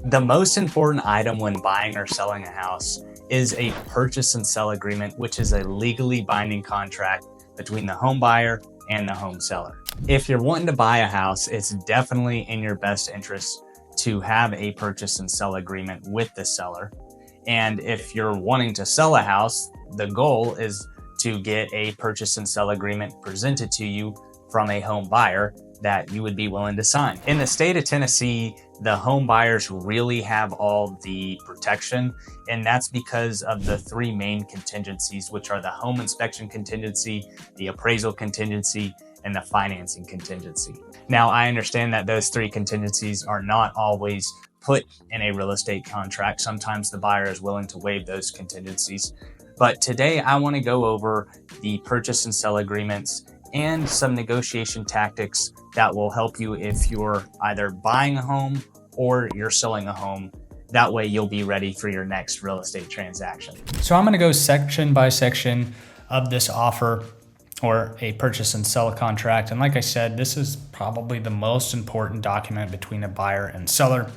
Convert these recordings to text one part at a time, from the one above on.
The most important item when buying or selling a house is a purchase and sell agreement, which is a legally binding contract between the home buyer and the home seller. If you're wanting to buy a house, it's definitely in your best interest to have a purchase and sell agreement with the seller. And if you're wanting to sell a house, the goal is to get a purchase and sell agreement presented to you from a home buyer that you would be willing to sign. In the state of Tennessee, the home buyers really have all the protection, and that's because of the three main contingencies, which are the home inspection contingency, the appraisal contingency, and the financing contingency. Now, I understand that those three contingencies are not always put in a real estate contract. Sometimes the buyer is willing to waive those contingencies. But today I want to go over the purchase and sell agreements and some negotiation tactics that will help you if you're either buying a home or you're selling a home. That way you'll be ready for your next real estate transaction. So I'm going to go section by section of this offer or a purchase and sell contract. And like I said, this is probably the most important document between a buyer and seller.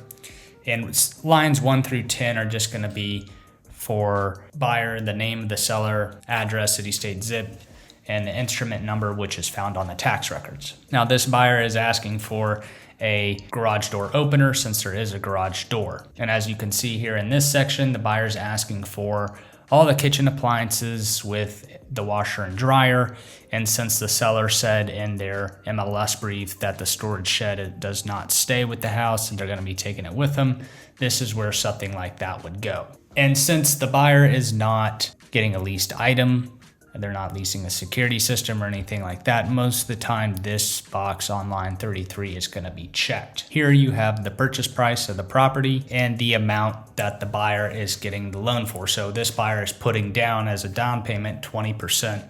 And lines 1 through 10 are just going to be for buyer, the name of the seller, address, city, state, zip, and the instrument number, which is found on the tax records. Now, this buyer is asking for a garage door opener since there is a garage door. And as you can see here in this section, the buyer is asking for all the kitchen appliances with the washer and dryer. And since the seller said in their MLS brief that the storage shed does not stay with the house and they're going to be taking it with them, this is where something like that would go. And since the buyer is not getting a leased item, they're not leasing a security system or anything like that, most of the time this box on line 33 is going to be checked. Here you have the purchase price of the property and the amount that the buyer is getting the loan for. So this buyer is putting down as a down payment 20%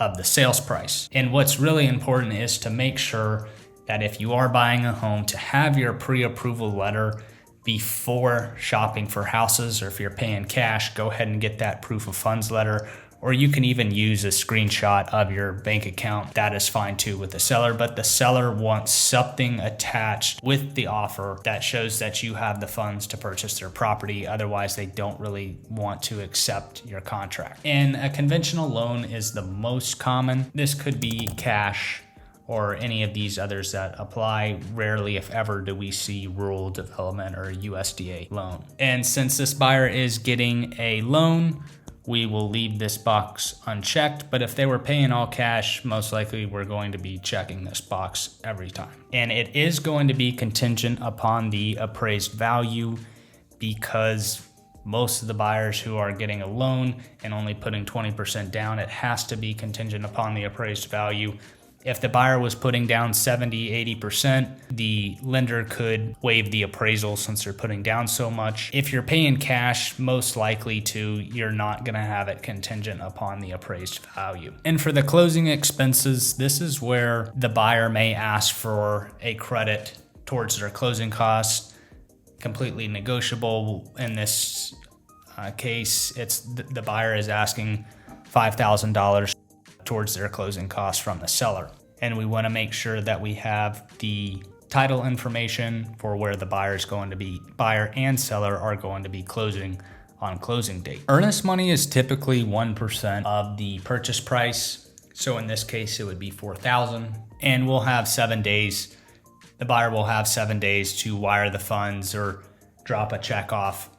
of the sales price. And what's really important is to make sure that if you are buying a home, to have your pre-approval letter before shopping for houses, or if you're paying cash, go ahead and get that proof of funds letter. Or you can even use a screenshot of your bank account. That is fine too with the seller, but the seller wants something attached with the offer that shows that you have the funds to purchase their property. Otherwise, they don't really want to accept your contract. And a conventional loan is the most common. This could be cash or any of these others that apply. Rarely, if ever, do we see rural development or USDA loan. And since this buyer is getting a loan, we will leave this box unchecked, but if they were paying all cash, most likely we're going to be checking this box every time. And it is going to be contingent upon the appraised value, because most of the buyers who are getting a loan and only putting 20% down, it has to be contingent upon the appraised value. If the buyer was putting down 70, 80%, the lender could waive the appraisal since they're putting down so much. If you're paying cash, most likely you're not gonna have it contingent upon the appraised value. And for the closing expenses, this is where the buyer may ask for a credit towards their closing costs. Completely negotiable. In this case, the buyer is asking $5,000 towards their closing costs from the seller. And we want to make sure that we have the title information for where the buyer and seller are going to be closing on closing date. Earnest money is typically 1% of the purchase price. So in this case, it would be $4,000, and we'll have 7 days. The buyer will have 7 days to wire the funds or drop a check off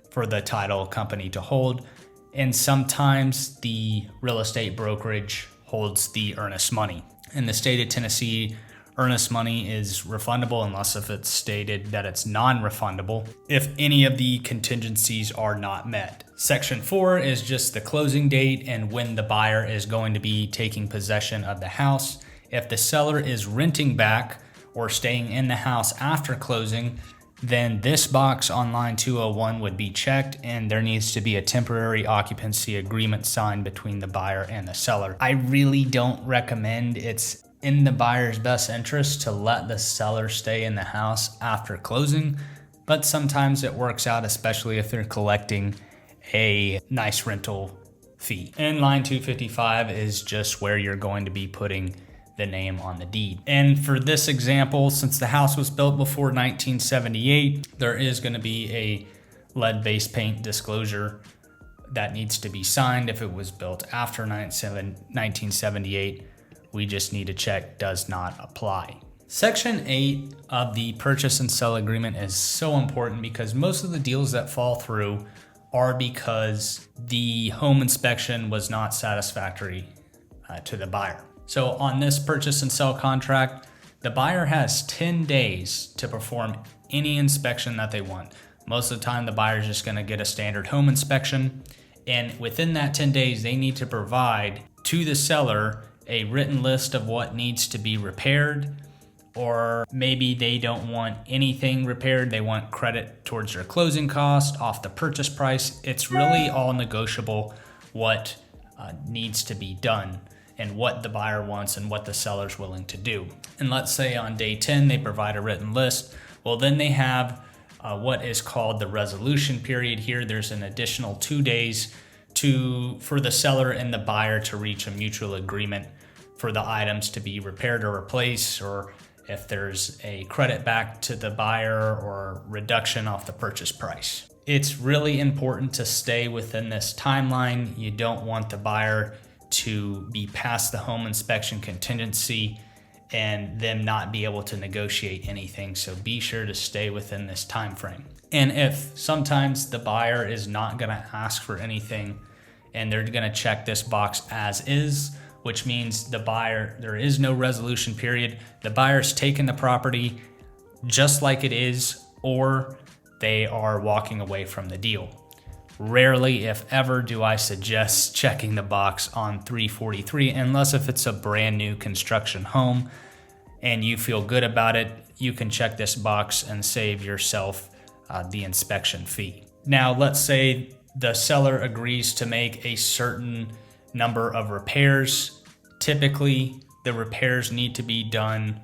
for the title company to hold. And sometimes the real estate brokerage holds the earnest money. In the state of Tennessee, earnest money is refundable unless if it's stated that it's non-refundable if any of the contingencies are not met. Section 4 is just the closing date and when the buyer is going to be taking possession of the house. If the seller is renting back or staying in the house after closing, then this box on line 201 would be checked, and there needs to be a temporary occupancy agreement signed between the buyer and the seller. I really don't recommend. It's in the buyer's best interest to let the seller stay in the house after closing, but sometimes it works out, especially if they're collecting a nice rental fee. And line 255 is just where you're going to be putting the name on the deed. And for this example, since the house was built before 1978, there is going to be a lead-based paint disclosure that needs to be signed. If it was built after 1978, we just need to check does not apply. Section 8 of the purchase and sell agreement is so important because most of the deals that fall through are because the home inspection was not satisfactory to the buyer. So on this purchase and sell contract, the buyer has 10 days to perform any inspection that they want. Most of the time, the buyer is just going to get a standard home inspection. And within that 10 days, they need to provide to the seller a written list of what needs to be repaired, or maybe they don't want anything repaired. They want credit towards their closing cost off the purchase price. It's really all negotiable what needs to be done and what the buyer wants and what the seller's willing to do. And let's say on day 10, they provide a written list. Well, then they have what is called the resolution period. Here, there's an additional 2 days for the seller and the buyer to reach a mutual agreement for the items to be repaired or replaced, or if there's a credit back to the buyer or reduction off the purchase price. It's really important to stay within this timeline. You don't want the buyer to be past the home inspection contingency and them not be able to negotiate anything. So be sure to stay within this time frame. And if sometimes the buyer is not going to ask for anything and they're going to check this box as is, which means there is no resolution period. The buyer's taken the property just like it is, or they are walking away from the deal. Rarely, if ever, do I suggest checking the box on 343, unless if it's a brand new construction home and you feel good about it. You can check this box and save yourself the inspection fee. Now, let's say the seller agrees to make a certain number of repairs. Typically, the repairs need to be done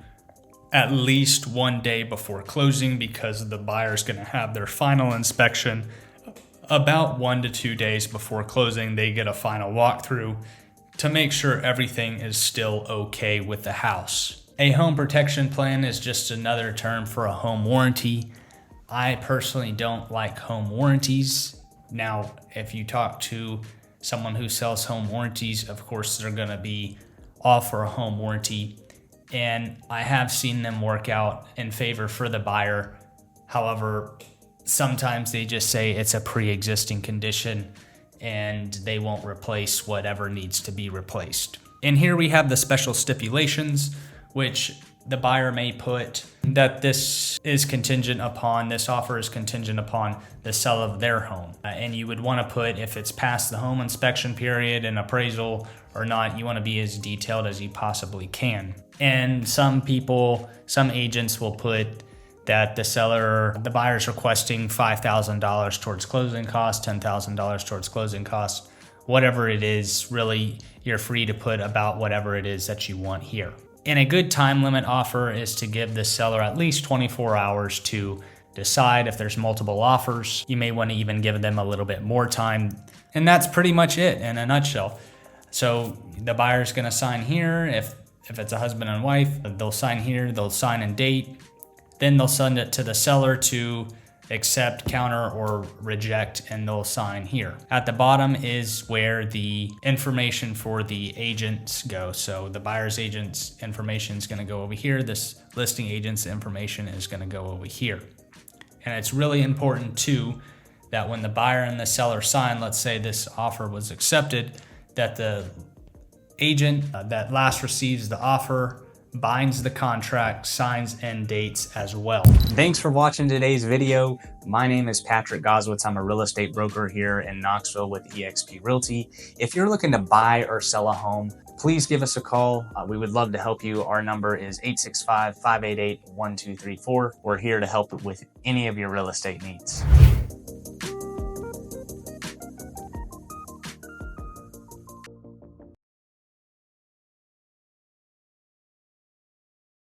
at least 1 day before closing because the buyer's going to have their final inspection about 1 to 2 days before closing. They get a final walkthrough to make sure everything is still okay with the house. A home protection plan is just another term for a home warranty. I personally don't like home warranties. Now, if you talk to someone who sells home warranties, of course, they're going to be offer a home warranty. And I have seen them work out in favor for the buyer. However, sometimes they just say it's a pre-existing condition and they won't replace whatever needs to be replaced. And here we have the special stipulations, which the buyer may put that this offer is contingent upon the sale of their home. And you would want to put if it's past the home inspection period and appraisal or not. You want to be as detailed as you possibly can. And some agents will put that the buyer's requesting $5,000 towards closing costs, $10,000 towards closing costs, whatever it is. Really, you're free to put about whatever it is that you want here. And a good time limit offer is to give the seller at least 24 hours to decide. If there's multiple offers, you may want to even give them a little bit more time. And that's pretty much it in a nutshell. So the buyer's going to sign here. If it's a husband and wife, they'll sign here, they'll sign and date. Then they'll send it to the seller to accept, counter, or reject, and they'll sign here. At the bottom is where the information for the agents go. So the buyer's agent's information is going to go over here. This listing agent's information is going to go over here. And it's really important too that when the buyer and the seller sign, let's say this offer was accepted, that the agent that last receives the offer binds the contract, signs, and dates as well. Thanks for watching today's video. My name is Patrick Goswitz. I'm a real estate broker here in Knoxville with eXp Realty. If you're looking to buy or sell a home, please give us a call. We would love to help you. Our number is 865-588-1234. We're here to help with any of your real estate needs.